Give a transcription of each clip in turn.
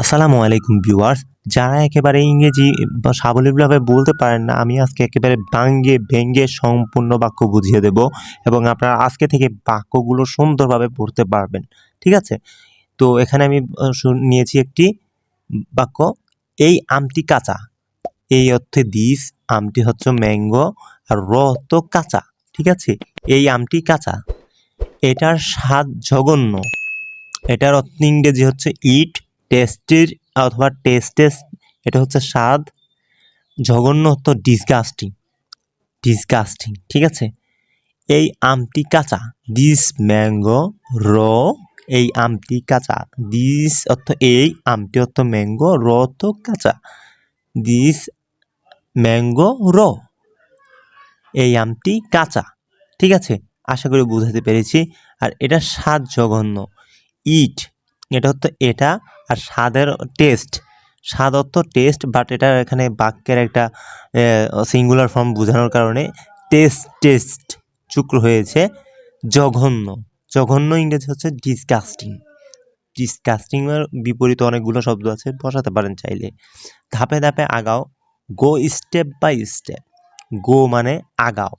আসসালামু আলাইকুম ভিউয়ার্স, যারা একেবারে ইংরেজি বা সাবলীলভাবে বলতে পারেন না, আমি আজকে একেবারে ভেঙ্গে সম্পূর্ণ বাক্য বুঝিয়ে দেব এবং আপনারা আজকে থেকে বাক্যগুলো সুন্দরভাবে পড়তে পারবেন। ঠিক আছে? তো এখানে আমি নিয়েছি একটি বাক্য, এই আমটি কাঁচা। এই অর্থে দিস, আমটি হচ্ছে ম্যাঙ্গো, আর অর্থ কাঁচা। ঠিক আছে? এই আমটি কাঁচা। এটার স্বাদ জঘন্য। এটার অর্থ ইংরেজি হচ্ছে ইট, টেস্টির অথবা টেস্টেস, এটা হচ্ছে স্বাদ। জঘন্য অর্থ ডিসগাস্টিং, ডিসগাস্টিং। ঠিক আছে? এই আমটি কাঁচা, দিস ম্যাঙ্গো র। এই আমটি কাঁচা, দিস অর্থ এই, আমটি অর্থ ম্যাঙ্গো, র অর্থ কাঁচা। দিস ম্যাঙ্গো র, এই আমটি কাঁচা। ঠিক আছে? আশা করি বুঝাতে পেরেছি। আর এটা স্বাদ জঘন্য, ইট, এটা হচ্ছে এটা, আর স্বাদের টেস্ট, স্বাদ অর্থ টেস্ট, বাট এটা এখানে বাক্যের একটা সিঙ্গুলার ফর্ম বোঝানোর কারণে টেস্ট যুক্ত হয়েছে। জঘন্য, জঘন্য ইংরেজি হচ্ছে ডিসগাস্টিং। ডিসগাস্টিংয়ের বিপরীতে অনেকগুলো শব্দ আছে, বসাতে পারেন চাইলে। ধাপে ধাপে আগাও, গো স্টেপ বাই স্টেপ। গো মানে আগাও,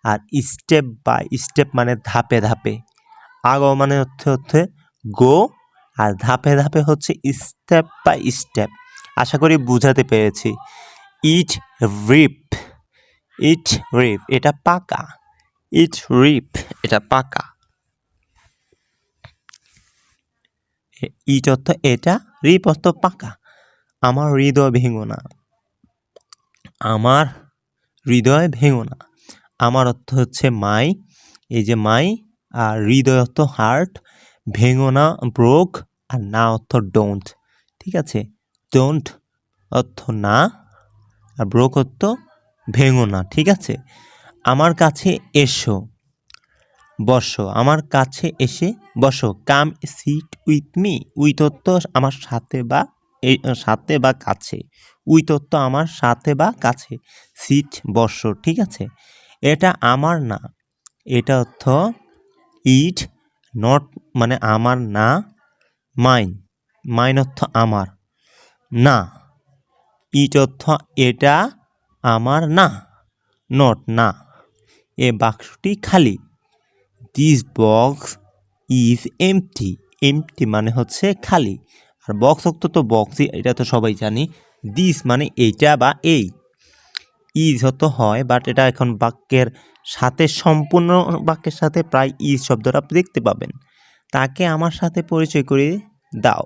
আর স্টেপ বাই স্টেপ মানে ধাপে ধাপে। আগাও মানে হচ্ছে গো, আর ধাপে ধাপে হচ্ছে স্টেপ বাই স্টেপ। আশা করি বুঝাতে পেরেছি। ইট রিপ, ইট রিপ, এটা পাকা। ইট রিপ, এটা পাকা। ইট অর্থ এটা, রিপ অর্থ পাকা। আমার হৃদয় ভেঙো না, আমার হৃদয় ভেঙো না। আমার অর্থ হচ্ছে মাই, এই যে মাই, আর হৃদয় অর্থ হার্ট, ভেঙো না ব্রোক, আর না অর্থ ডোন্ট। ঠিক আছে? ডোন্ট অর্থ না, আর ব্রোক অর্থ ভেঙো না। ঠিক আছে? আমার কাছে এসো, বসো। আমার কাছে এসে বসো, কাম সিট উইথ মি। উইথ অর্থ আমার সাথে বা সাথে বা কাছে। উইথ অর্থ আমার সাথে বা কাছে। সিট বসো। ঠিক আছে? এটা আমার না, এটা অর্থ ইট, নট মানে আমার না, মাইন, মাইন অর্থ আমার না, ইট অর্থ এটা আমার না, নট না। এ বাক্সটি খালি। This box is empty. Empty মানে হচ্ছে খালি, আর বক্স অর্থ তো বক্সই, এটা তো সবাই জানি। দিস মানে এইটা বা এই। ইজ হতো হয়, বাট এটা এখন বাক্যের সাথে, সম্পূর্ণ বাক্যের সাথে প্রায় ইজ শব্দটা আপনি দেখতে পাবেন। তাকে আমার সাথে পরিচয় করে দাও।